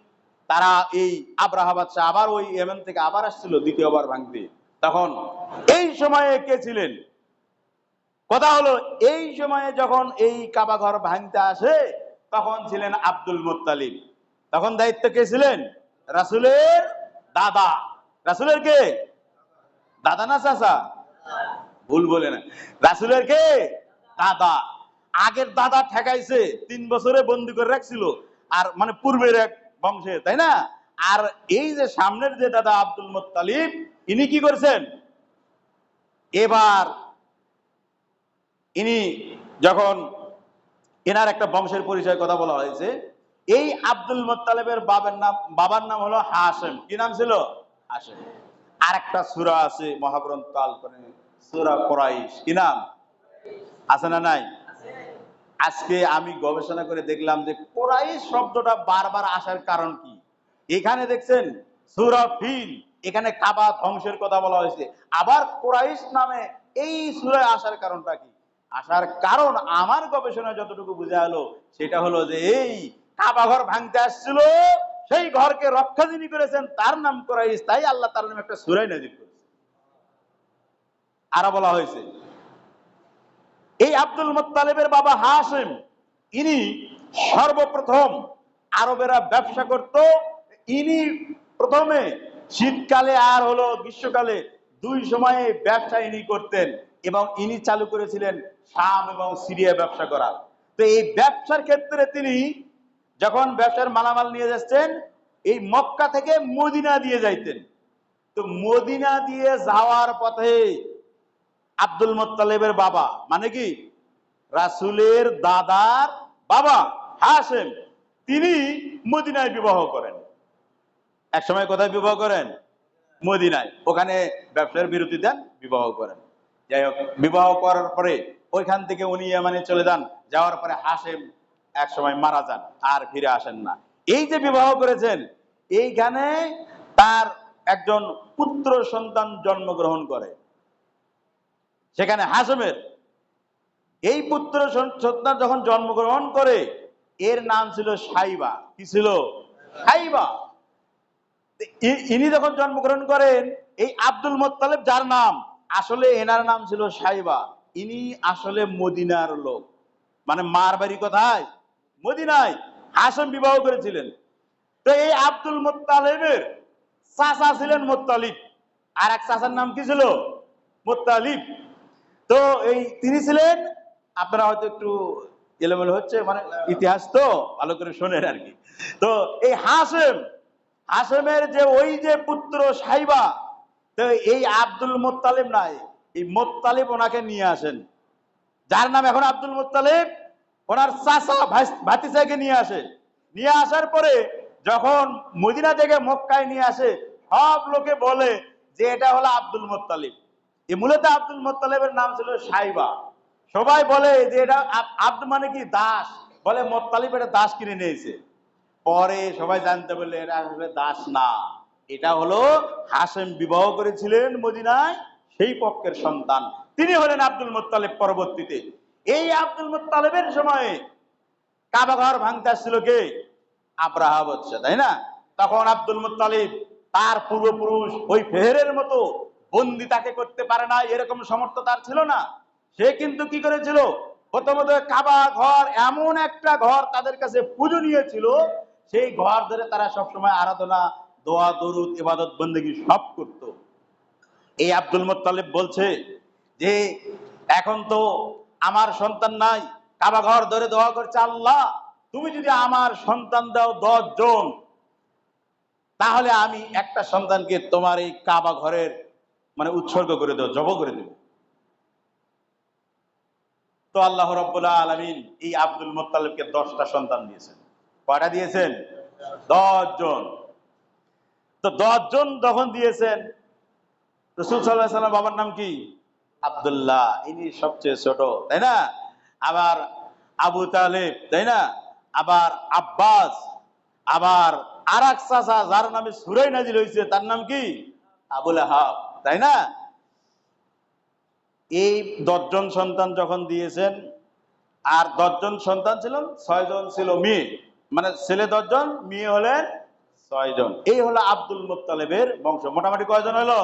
[SPEAKER 1] তারা এই আবরাহা বাদশা আবার ওই ইয়েমেন থেকে আবার আসছিল দ্বিতীয়বার ভাঙতে। তখন এই সময়ে কে ছিলেন? কথা হলো এই সময়ে যখন এই কাবা ঘর ভাঙতে আসে তখন ছিলেন আব্দুল মুত্তালিব। তখন দায়িত্ব কে ছিলেন? রাসূলের দাদা। রাসূলের কে? দাদা না চাচা? ভুল বলে না। রাসূলের কে? দাদা। আগের দাদা ঠেকাইছে, 3 বছরে বন্দি করে রাখছিল, আর মানে পূর্বের এক বংশে, তাই না? আর এই যে সামনের যে দাদা আব্দুল মুত্তালিব, ইনি কি করছেন? এবার ইনি যখন এনার একটা বংশের পরিচয় কথা বলা হয়েছে, এই আব্দুল মুত্তালিবের বাবার নাম হলো হাশেম। কি নাম ছিল? হাশেম। আর একটা সূরা আছে মহাগ্রন্থ আল কোরআনে, সূরা কুরাইশ। কি নাম? আছে না নাই? আজকে আমি গবেষণা করে দেখলাম যে কোরাইশ শব্দটা বারবার আসার কারণ কি। এখানে দেখছেন সূরা ফিল, এখানে কাবা ধ্বংসের কথা বলা হয়েছে, আবার কোরাইশ নামে এই সূরায় আসার কারণটা কি? আসার কারণ আমার গবেষণায় যতটুকু বোঝা হলো সেটা হলো যে এই কাবা ঘর ভাঙতে আসছিল, সেই ঘরকে রক্ষা যিনি করেছেন তার নাম কোরাইশ, তাই আল্লাহ তার নামে একটা সূরা নাযিল করেছে। আরো বলা হয়েছে এই আব্দুল মুত্তালিবের বাবা হাশেম, ইনি সর্বপ্রথম আরবেরা ব্যবসা করত, ইনি প্রথমে শীতকালে আর হলো গ্রীষ্মকালে দুই সময়ে ব্যবসা ইনি করতেন, এবং ইনি চালু করেছিলেন শাম এবং সিরিয়া ব্যবসা করার। তো এই ব্যবসার ক্ষেত্রে তিনি যখন ব্যবসার মালামাল নিয়ে যাচ্ছেন, এই মক্কা থেকে মদিনা দিয়ে যাইতেন। তো মদিনা দিয়ে যাওয়ার পথে আব্দুল মুত্তালিবের বাবা মানে কি রাসূলের দাদার বাবা হাশেম, তিনি মদিনায় বিবাহ করেন। এক সময় কোথায় বিবাহ করেন? মদিনায়। ওখানে ব্যবসার বিরতি দেন, বিবাহ করেন। যাই হোক, বিবাহ করার পরে ওইখান থেকে উনি ইয়ামানে চলে যান। যাওয়ার পরে হাশেম এক সময় মারা যান, আর ফিরে আসেন না। এই যে বিবাহ করেছেন, এইখানে তার একজন পুত্র সন্তান জন্মগ্রহণ করে। সেখানে হাশেমের এই পুত্র সন্তান যখন জন্মগ্রহণ করে, এর নাম ছিল সাইবা। কি ছিল? সাইবা। ইনি যখন জন্মগ্রহণ করেন, এই আব্দুল মুত্তালিব যার নাম, আসলে এনার নাম ছিল সাইবা। ইনি আসলে মদিনার লোক, মানে মার বাড়ি কোথায়? মদিনায়। হাশেম বিবাহ করেছিলেন। তো এই আব্দুল মুত্তালিবের চাচা ছিলেন মুত্তালিব, আর এক চাচার নাম কি ছিল? মুত্তালিব। তো এই তিনি ছিলেন, আপনারা হয়তো একটু এলোমেলো হচ্ছে, মানে ইতিহাস তো ভালো করে শোনেন আর কি। তো এই হাশেমের যে ওই যে পুত্র সাইবা, তো এই আব্দুল মুত্তালিব নাই, এই মুত্তালিব ওনাকে নিয়ে আসেন, যার নাম এখন আব্দুল মুত্তালিব। ওনার চাচা ভাতিজাকে নিয়ে আসে। নিয়ে আসার পরে যখন মদিনা থেকে মক্কায় নিয়ে আসে, সব লোকে বলে যে এটা হলো আব্দুল মুত্তালিব। এই মূলত আব্দুল মুত্তালিবের নাম ছিল সাইবা। সবাই বলে যে এটা আব্দ মানে কি দাস, বলে মুত্তালিব এটা দাস কিনে নিয়েছে। পরে সবাই জানতে পারলে এটা আসলে দাস না, এটা হলো হাশেম বিবাহ করেছিলেন মদিনায়, সেই পক্ষের সন্তান। তিনি হলেন আব্দুল মুত্তালিব। পরবর্তীতে এই আব্দুল মুত্তালিবের সময়ে কাবা ঘর ভাঙতে আসছিল কে? আব্রাহা বাদশা, তাই না? তখন আব্দুল মুত্তালিব তার পূর্বপুরুষ ওই ফেহেরের মতো বন্দি তাকে করতে পারে না, এরকম সামর্থ্য তার ছিল না। সে কিন্তু কি করেছিল, প্রথমত কাবা ঘর এমন একটা ঘর তাদের কাছে পূজনীয় ছিল, সেই ঘর ধরে তারা সবসময় আরাধনা, দোয়া, দরুদ, ইবাদত, বন্দেগী সব করত। এই আব্দুল মুত্তালিব বলছে যে এখন তো আমার সন্তান নাই, কাবা ঘর ধরে দোয়া করছে, আল্লাহ তুমি যদি আমার সন্তান দাও 10 জন, তাহলে আমি একটা সন্তানকে তোমার এই কাবা ঘরের মানে উৎসর্গ করে দেব, জব করে দেব। তো আল্লাহ রাব্বুল আলামিন এই আব্দুল মুত্তালিবকে 10টা সন্তান দিয়েছেন। কয়টা দিয়েছেন? 10 জন। তো 10 জন যখন দিয়েছেন, রাসূল সাল্লাল্লাহু আলাইহি ওয়াসাল্লাম বাবার নাম কি? আব্দুল্লাহ, ইনি সবচেয়ে ছোট, তাই না? আবার আবু তালেব, তাই না? আবার আব্বাস, আবার আরেক চাচা যার নামে সূরা নাজিল হয়েছে তার নাম কি? আবু লাহাব, তাই না? এই 10 জন সন্তান যখন দিয়েছেন, আর 10 জন সন্তান ছিলেন, 6 জন ছিল মেয়ে, মানে ছেলে 10 জন, মেয়ে হলেন 6 জন। এই হলো আব্দুল মুত্তালিবের বংশ। মোটামুটি কয়জন হলো?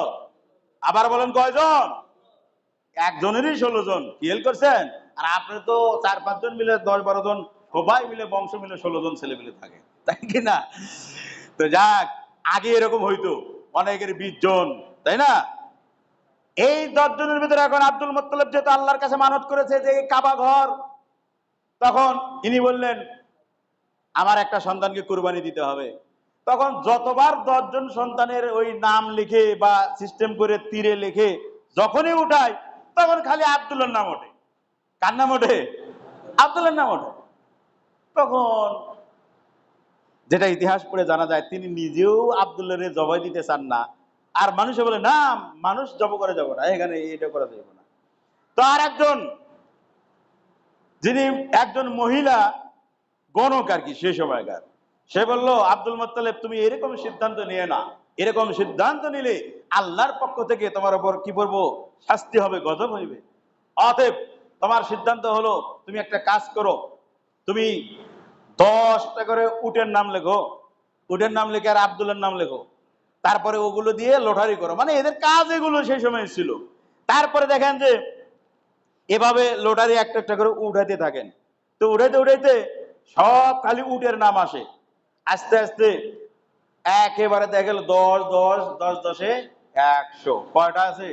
[SPEAKER 1] আবার বলেন কয়জন? একজনেরই 16 জন। খেয়াল করছেন? আর আপনি তো 4-5 জন মিলে 10-12 জন, সবাই মিলে বংশ মিলে 16 জন ছেলে মিলে থাকে, তাই কি না? তো যাক, আগে এরকম হইতো অনেকের 20 জন, তাই না? এই 10 জনের ভিতরে এখন আব্দুল মুত্তালিব যেহেতু আল্লাহর কাছে মানত করেছে যে এই কাবা ঘর, তখন ইনি বললেন আমার একটা সন্তানকে কুরবানি দিতে হবে। তখন যতবার 10 জন সন্তানের ওই নাম লিখে বা সিস্টেম করে তীরে লিখে যখনই উঠায়, তখন খালি আব্দুল্লাহর নাম ওঠে। কার নাম ওঠে? আব্দুল্লাহর নাম ওঠে। তখন যেটা ইতিহাস পড়ে জানা যায়, তিনি নিজেও আব্দুল্লাহরে জবাই দিতে চান না, আর মানুষে বলে না, মানুষ জব করে যাব না, এখানে এটা করা যাবে না। তো আর একজন, যিনি একজন মহিলা গণক আর কি সেই সময়কার, সে বলল আব্দুল মুত্তালিব তুমি এরকম সিদ্ধান্ত নিয়ে না, এরকম সিদ্ধান্ত নিলে আল্লাহর পক্ষ থেকে তোমার উপর কি করবো, শাস্তি হবে, গজব হইবে। অতএব তোমার সিদ্ধান্ত হলো তুমি একটা কাজ করো, তুমি 10টা করে উটের নাম লেখো, উটের নাম লিখে আর আব্দুল্লাহর নাম লেখো, তারপরে ওগুলো দিয়ে লটারি করো। মানে এদের কাজ এগুলো সেই সময় ছিল। তারপরে দেখেন যে এভাবে লটারি একটা একটা করে উঠাইতে থাকেন। তো উঠাইতে উঠাইতে সব খালি উটের নাম আসে। আস্তে আস্তে একেবারে দেখা গেল 10, 10, 10, 10-এ 100। কয়টা আছে?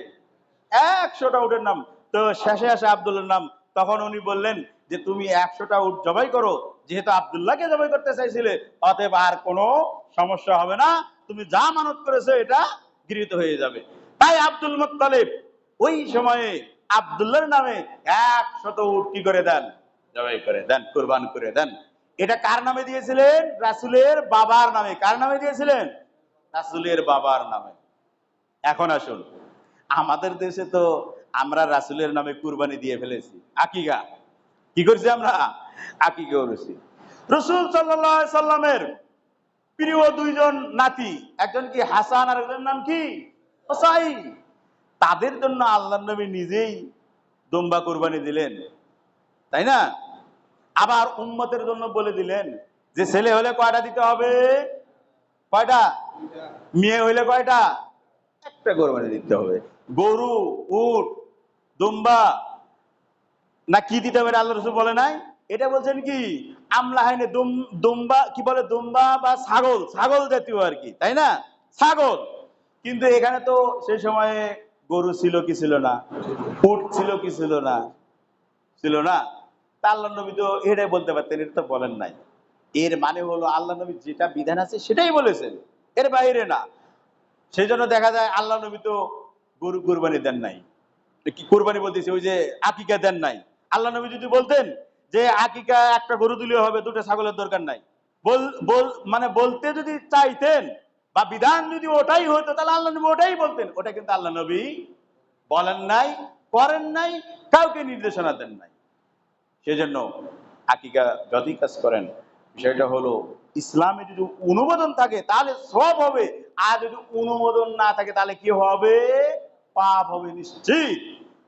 [SPEAKER 1] 100টা উটের নাম। তো শেষে আসে আব্দুল্লাহর নাম। তখন উনি বললেন যে তুমি 100টা উট জবাই করো, যেহেতু আব্দুল্লাহকে জবাই করতে চাইছিলে, অতএব আর কোনো সমস্যা হবে না, তুমি যা মানত করেছো এটা গৃহীত হয়ে যাবে। তাই আব্দুল মুত্তালিব ওই সময়ে আব্দুল্লাহর নামে 100 উট কি করে দেন? জবাই করে দেন, কুরবান করে দেন। এটা কার নামে দিয়েছিলেন? রাসূলের বাবার নামে। কার নামে দিয়েছিলেন? রাসূলের বাবার নামে। এখন আসুন, আমাদের দেশে তো আমরা রাসূলের নামে কুরবানি দিয়ে ফেলেছি। আকিকা কি করছি আমরা? আকিকা করেছি। রাসূল সাল্লাল্লাহু আলাইহি সাল্লামের প্রিয় 2 জন নাতি, একজন কি হাসান আর একজনের নাম কি হুসাইন। তাদের জন্য আল্লাহর নবী নিজেই দুম্বা কুরবানি দিলেন, তাই না? আবার উম্মতের জন্য বলে দিলেন যে ছেলে হলে কয়টা দিতে হবে? কয়টা? মেয়ে হইলে কয়টা? একটা কোরবানি দিতে হবে। গরু, উট, দুম্বা না কি দিতে হবে আল্লাহ রাসূল বলে নাই? এটা বলছেন কি আমলা হাইনে দুম্বা কি বলে, দুম্বা বা ছাগল, ছাগল জাতীয় আর কি, তাই না? ছাগল। কিন্তু এখানে তো সেই সময়ে গরু ছিল কি ছিল না, উট ছিল কি ছিল না, ছিল না। তা আল্লাহ নবী তো এটাই বলতে পারতেন, এটা তো বলেন নাই। এর মানে হলো আল্লাহ নবী যেটা বিধান আছে সেটাই বলেছেন, এর বাইরে না। সেই জন্য দেখা যায় আল্লাহ নবী তো গরু কুরবানি দেন নাই। কি কুরবানি বলতেছি, ওই যে আকিকা দেন নাই। আল্লাহ নবী যদি বলতেন যে আকিকা একটা গরু দিলেও হবে, 2টা ছাগলের দরকার নাই, বল বল মানে বলতে যদি চাইতেন বা বিধান যদি ওটাই হতো, তাহলে আল্লাহ নবী ওটাই বলতেন। ওটা কিন্তু আল্লাহ নবী বলেন নাই, করেন নাই, কাউকে নির্দেশনা দেন নাই। সেজন্য আকিকা যদি কাজ করেন, বিষয়টা হলো ইসলামে যদি অনুমোদন থাকে তাহলে সব হবে, আর যদি অনুমোদন না থাকে তাহলে কি হবে? পাপ হবে নিশ্চিত।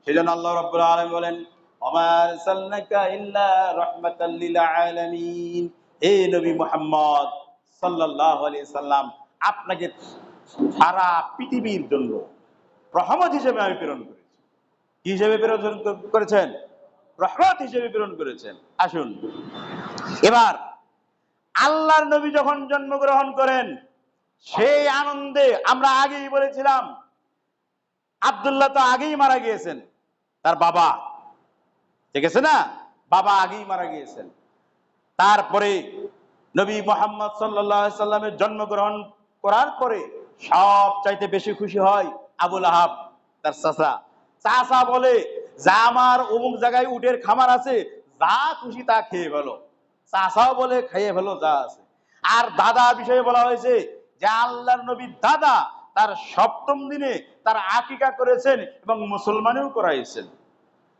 [SPEAKER 1] সেজন্য আল্লাহ রাব্বুল আলামিন বলেন, ওমা আরসালনাকা ইল্লা রাহমাতাল লিল আলামিন, হে নবী মুহাম্মদ সাল্লাল্লাহু আলাইহি সাল্লাম, আপনাকে সারা পৃথিবীর জন্য রহমত হিসেবে আমি প্রেরণ করেছি। কি হিসেবে প্রেরণ করেছেন? রহমত হিসেবে প্রেরণ করেছেন। আসুন এবার আল্লাহর নবী যখন জন্মগ্রহণ করেন, সেই আনন্দে আমরা আগেই বলেছিলাম, আব্দুল্লাহ তো আগেই মারা গিয়েছেন, তার বাবা, ঠিক আছে না, বাবা আগেই মারা গিয়েছেন। তারপরে নবী মুহাম্মদ সাল্লাল্লাহু আলাইহি সাল্লামের জন্মগ্রহণ করার পরে সব চাইতে বেশি খুশি হয় আবুল আহাব, তার চাচা। চাচা বলে যা আমার অমুক জায়গায় উটের খামার আছে, যা খুশি তা খেয়ে ফেলো। চাচাও বলে খাইয়ে ফেলো যা আছে। আর দাদা বিষয়ে বলা হয়েছে যে আল্লাহর নবীর দাদা তার সপ্তম দিনে তার আকিকা করেছেন এবং মুসলমানেও করাইছেন।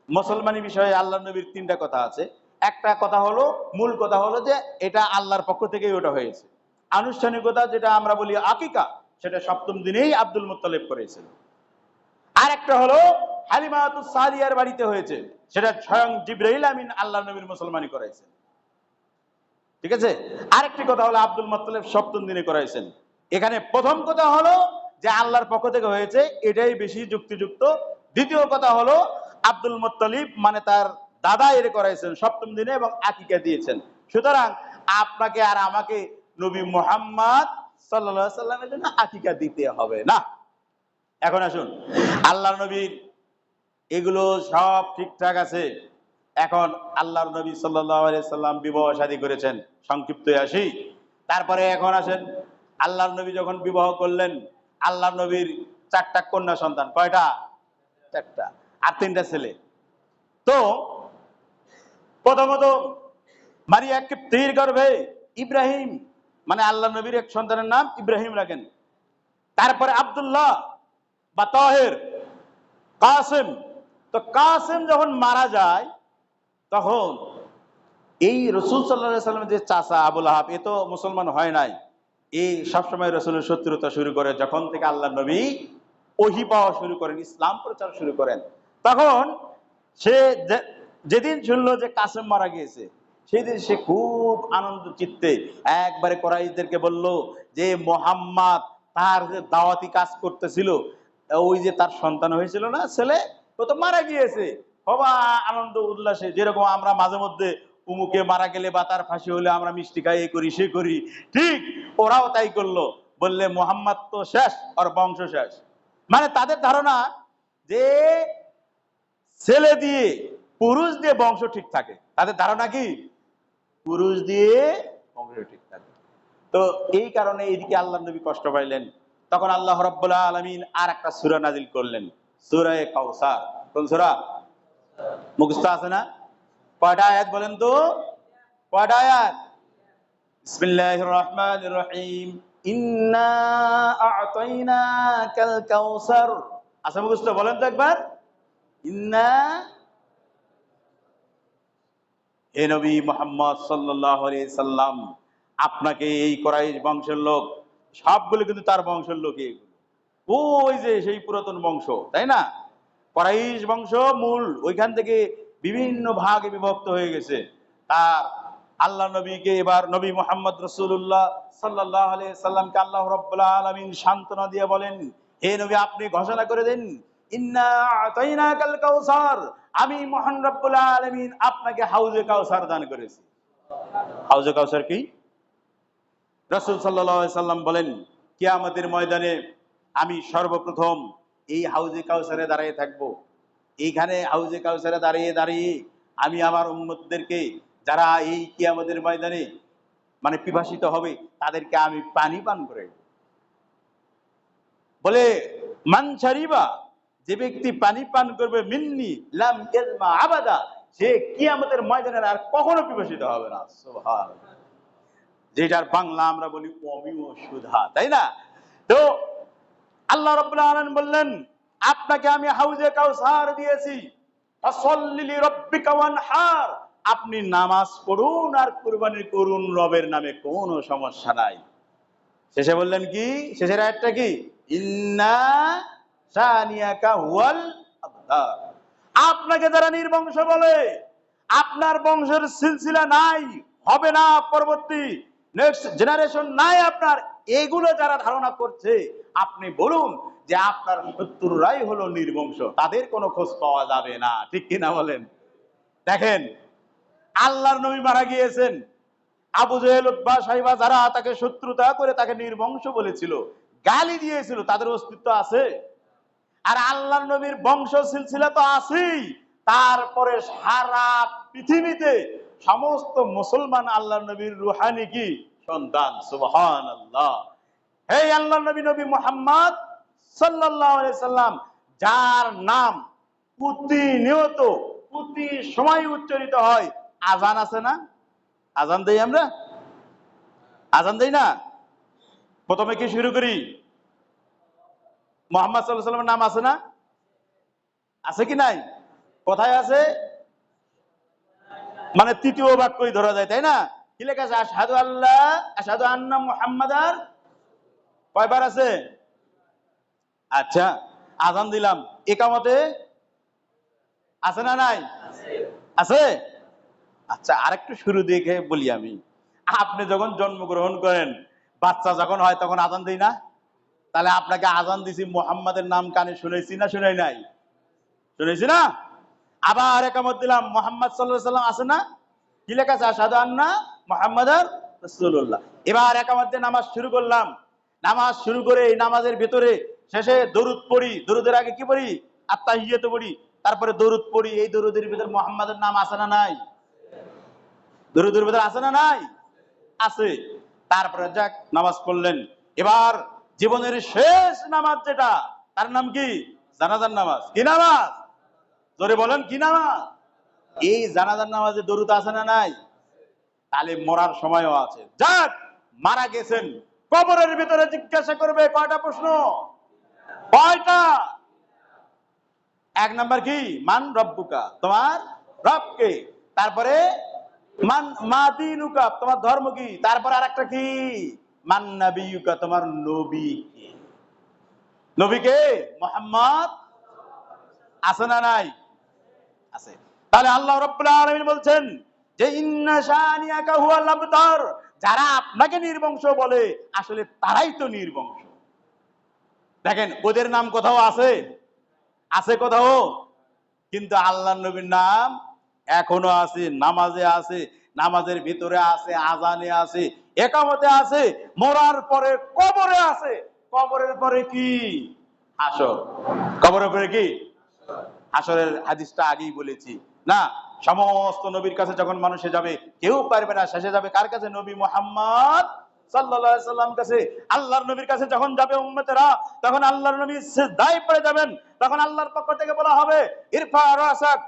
[SPEAKER 1] মুসলমানি বিষয়ে আল্লাহ নবীর তিনটা কথা আছে। একটা কথা হলো, মূল কথা হলো যে এটা আল্লাহর পক্ষ থেকেই ওটা হয়েছে। আনুষ্ঠানিকতা যেটা আমরা বলি আকিকা, সেটা সপ্তম দিনেই আব্দুল মুত্তালিব করেছেন। আর একটা হলো হালিমাতুস সাদিয়ার বাড়িতে হয়েছে, সেটা স্বয়ং জিবরাইল আমিন আল্লাহ নবীর মুসলমানি করাইছেন, ঠিক আছে। আরেকটি কথা হলো আব্দুল মুত্তালিব সপ্তম দিনে করাইছেন। এখানে প্রথম কথা হলো যে আল্লাহর পক্ষ থেকে হয়েছে, এটাই বেশি যুক্তিযুক্ত। দ্বিতীয় কথা হলো আব্দুল মুত্তালিব মানে তার দাদা এর করাইছেন সপ্তম দিনে এবং আকিকা দিয়েছেন। সুতরাং আপনাকে আর আমাকে নবী মুহাম্মদ সাল্লাল্লাহু আলাইহি সাল্লামের জন্য আকিকা দিতে হবে না। এখন আসুন, আল্লাহর নবীর এগুলো সব ঠিকঠাক আছে। এখন আল্লাহর নবী সাল্লাল্লাহু আলাইহি সাল্লাম বিবাহ শাদী করেছেন, সংক্ষিপ্ত আসি। তারপরে এখন আসেন, আল্লাহর নবী যখন বিবাহ করলেন, আল্লাহর নবীর 4টা কন্যা সন্তান। কয়টা? 4টা, আর 3টা ছেলে। তো প্রথমত মারিয়া কিপ্তির গর্ভে ইব্রাহিম, মানে আল্লাহ নবীর এক সন্তানের নাম ইব্রাহিম রাখেন। তারপরে আব্দুল্লাহ বা তাহের, কাসেম। তো কাসেম যখন মারা যায়, তখন এই রসুল সাল্লাল্লাহু আলাইহি সাল্লামের যে চাচা আবুল আহাব, এ তো মুসলমান হয় নাই। এই সবসময় রসুলের শত্রুতা শুরু করে যখন থেকে আল্লাহ নবী ওহী পাওয়া শুরু করেন, ইসলাম প্রচার শুরু করেন। তখন সে যেদিন শুনলো যে কাসেম মারা গিয়েছে, সেই দিন সে খুব আনন্দ চিত্তে একবারে কুরাইশদেরকে বলল যে মুহাম্মদ তার যে দাওয়াতি কাজ করতেছিল, ওই যে তার সন্তান হয়েছিল না ছেলে, ও তো মারা গিয়েছে। হবা আনন্দ উল্লাসে, যেরকম আমরা মাঝে মধ্যে উমুকে মারা গেলে বা তার ফাঁসি হলে আমরা মিষ্টি খাই, এ করি সে করি, ঠিক ওরাও তাই করলো। বললে মুহাম্মদ তো শেষ, আর বংশ শেষ। মানে তাদের ধারণা যে ছেলে দিয়ে পুরুষ দিয়ে বংশ ঠিক থাকে। তাদের ধারণা কি পুরুষ দিয়ে বংশ ঠিক থাকে। তো এই কারণে এইদিকে আল্লাহ নবী কষ্ট পাইলেন। তখন আল্লাহ রাব্বুল আলামিন আর একটা সূরা নাজিল করলেন, সূরা কাউসার। কোন সূরা? মুখস্থ আছে না? কয়টা আয়াত বলেন তো? কয়টা আয়াত? বিসমিল্লাহির রহমানির রহিম, ইন্না আ'তাইনাকাল কাউসার। আচ্ছা মুখস্থ বলেন তো একবার, ইন্না। হে নবী মুহাম্মদ সাল্লাল্লাহু আলাইহি সাল্লাম, আপনাকে এই কুরাইশ বংশের লোক, সবগুলো কিন্তু তার বংশের লোকই, ওই যে সেই পুরাতন বংশ, তাই না? কুরাইশ বংশ মূল, ওইখান থেকে বিভিন্ন ভাগে বিভক্ত হয়ে গেছে। তার আল্লাহ নবীকে এবার নবী মুহাম্মদ রাসূলুল্লাহ সাল্লাল্লাহু আলাইহি সাল্লামকে আল্লাহ রাব্বুল আলামিন সান্ত্বনা দিয়ে বলেন, হে নবী আপনি ঘোষণা করে দেন, ইন্না আ'তাইনাকাল কাউসার, আমি মহান রব্বুল আলামিন আপনাকে হাউজে কাউসার দান করেছি। হাউজে কাউসার কি? রাসূল সাল্লাল্লাহু আলাইহি সাল্লাম বলেন, কিয়ামতের ময়দানে আমি সর্বপ্রথম এই হাউজে কাউসারে দাঁড়িয়ে থাকব। এইখানে হাউজে কাউসারে দাঁড়িয়ে দাঁড়িয়ে আমি আমার উম্মতদেরকে, যারা এই কিয়ামতের ময়দানে মানে পিপাসিত হবে, তাদেরকে আমি পানি পান করে বলে, মান শারিবা, যে ব্যক্তি পানি পান করবে মিন্নি লাম ইয়াজমা আবাদা, সে কিয়ামতের ময়দানে আর কখনো পিপাসিত হবে না। সুবহানাল্লাহ। যেটার বাংলা আমরা বলি অমিয় সুধা, তাই না? তো আল্লাহ রাব্বুল আলামিন বললেন, আপনাকে আমি হাউজে কাউসার দিয়েছি, ফাসাল্লি লিরাব্বিকা ওয়ানহার, আপনি নামাজ পড়ুন আর কুরবানি করুন, রবের নামে কোনো সমস্যা নাই। শেষে বললেন কি? শেষের আয়াতটা কি? ইন্না শানিয়াকা হুয়াল আবতার, আপনাকে যারা নির্বংশ বলে, আপনার বংশের সিলসিলা নাই, হবে না, পরবর্তী নেক্সট জেনারেশন নাই আপনার, এগুলো যারা ধারণা করছে, আপনি বলুন যে আপনার শত্রুরাই হলো নির্বংশ, তাদের কোনো খোঁজ পাওয়া যাবে না। ঠিক কিনা বলেন? দেখেন, আল্লাহর নবী মারা গিয়েছেন, আবু জেহেল, উতবা, সাইবা যারা তাকে শত্রুতা করে তাকে নির্বংশ বলেছিল, গালি দিয়েছিল, তাদের অস্তিত্ব আছে? আর আল্লাহর নবীর বংশ সিলসিলা তো আছেই। তারপরে সারা পৃথিবীতে সমস্ত মুসলমান আল্লাহর নবীর রুহানি কি সন্তান। সুবহানাল্লাহ। হে আল্লাহর নবী, নবী মুহাম্মদ সাল্লাল্লাহু আলাইহি সাল্লাম, যার নাম প্রতিনিয়ত প্রতি সময় উচ্চারিত হয়, আজান আছে না? আজান দেই আমরা, আজান দেই না? প্রথমে কি শুরু করি? মুহাম্মদ সাল্লাল্লাহু আলাইহি সাল্লামের নাম আছে না? আছে কি নাই? কোথায় আছে? মানে তৃতীয় বাক্যই ধরা যায়, তাই না? কি লেখা আছে? আশহাদু আল্লাহ, আশহাদু আন্না মুহাম্মাদার। কয়বার আছে? আচ্ছা, আজান দিলাম, ইকামতে আছে না নাই? আছে। আচ্ছা, আরেকটু শুরু দেখে বলি আমি। আপনি যখন জন্মগ্রহণ করেন, বাচ্চা যখন হয়, তখন আজান দেই না? তাহলে আপনাকে আজান দিছি, মুহাম্মাদের নাম কানে শুনেছি না শুনাই নাই? শুনেছি না? আবার একামত দিলাম, মুহাম্মদ সাল্লাল্লাহু আলাইহি সাল্লাম আছে না? কি লেখা আছে? আশহাদু আন্না মুহাম্মাদার রাসূলুল্লাহ। এবার একামত দিয়ে নামাজ শুরু করলাম। নামাজ শুরু করে এই নামাজের ভিতরে শেষে দরুদ পড়ি। দরুদের আগে কি পড়ি? আত্তাহিয়াতু পড়ি, তারপরে দরুদ পড়ি। এই দরুদের ভিতরে মুহাম্মাদের নাম আছে না নাই? দরুদের ভিতরে আছে না নাই? আছে। তারপরে যাক, নামাজ পড়লেন। এবার জীবনের শেষ নামাজ যেটা, তার নাম কি? জানাজার নামাজ। কি নামাজ? জোরে বলেন, কি নামাজ? এই জানাজার নামাজে দরুদ আছে না নাই? তাহলে মরার সময়ও আছে। যাক, মারা গেছেন, কবরের ভিতরে জিজ্ঞাসা করবে কয়টা প্রশ্ন? কয়টা? এক নাম্বার কি? মান রব্বুকা, তোমার রব কে? তারপরে মান মা দীনুকা, তোমার ধর্ম কি? তারপর আরেকটা কি? মান নাবিয়ুকা, তোমার নবী কে? নবী কে? মুহাম্মদ। আছে না নাই? আছে। তাহলে আল্লাহ রাব্বুল আলামিন বলছেন যে ইন্না শানিয়াকা হুয়াল আবতার, যারা আপনাকে নির্বংশ বলে আসলে তারাই তো নির্বংশ। দেখেন, ওদের নাম কোথাও আছে? আছে কোথাও? কিন্তু আল্লাহর নবীর নাম এখনো আছে, নামাজে আছে, নামাজের ভিতরে আছে, আজানে আছে, একামতে আছে, মরার পরে কবরে আছে। কবরের পরে কি? হাসর। কবরের পরে কি? হাসরের হাদিসটা আগেই বলেছি না? সমস্ত নবীর কাছে যখন মানুষে যাবে, কেউ পারবে না, শেষে যাবে কার কাছে? নবী মুহাম্মদ সাল্লাল্লাহু আলাইহি সাল্লাম কাছে। আল্লাহর নবীর কাছে যখন যাবে উম্মতেরা, তখন আল্লাহর নবী সিজদায় পড়ে যাবেন। তখন আল্লাহর পক্ষ থেকে বলা হবে, ইরফা রাসাক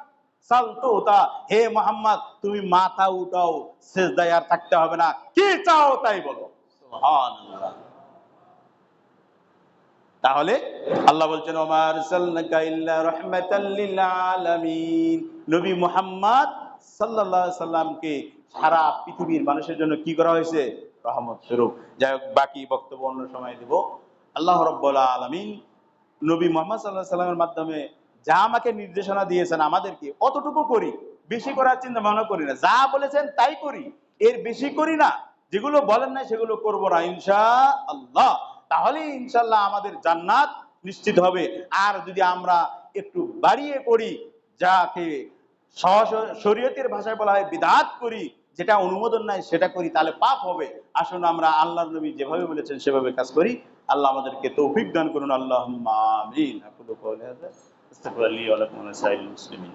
[SPEAKER 1] সাল তুতা, হে মুহাম্মদ, তুমি মাথা উঠাও, সিজদায় আর থাকতে হবে না, কি চাও তাই বলো। সুবহানাল্লাহ। তাহলে আল্লাহ বলছেন, ওমা আরসালনাকা ইল্লা রাহমাতাল লিল আলামিন, নবী মুহাম্মদ সাল্লাল্লাহু আলাইহি সাল্লামকে সারা পৃথিবীর মানুষের জন্য কি করা হয়েছে? রহমত স্বরূপ। যাই হোক, বাকি বক্তব্য অন্য সময় দেব। আল্লাহ রাব্বুল আলামিন নবী মুহাম্মদ সাল্লাল্লাহু আলাইহি সাল্লামের মাধ্যমে যা আমাকে নির্দেশনা দিয়েছেন, আমাদেরকে অতটুকু করি, বেশি করার চিন্তা ভাবনা করি না। যা বলেছেন তাই করি, এর বেশি করি না। যেগুলো বলেন না সেগুলো করব না ইনশাআল্লাহ। তাহলে ইনশাআল্লাহ আমাদের জান্নাত নিশ্চিত হবে। আর যদি আমরা একটু বাড়িয়ে করি, যাকে শরীয়তের ভাষায় বলা হয় বিদআত করি, যেটা অনুমোদন নাই সেটা করি, তাহলে পাপ হবে। আসুন আমরা আল্লাহর নবী যেভাবে বলেছেন সেভাবে কাজ করি। আল্লাহ আমাদেরকে তৌফিক দান করুন। আল্লাহুম্মা আমিন। আকুলু কওলি হাযা, আস্তাগফিরুল্লাহ লি ওয়া লাকুম ওয়া লিসাইরিল মুসলিমিন।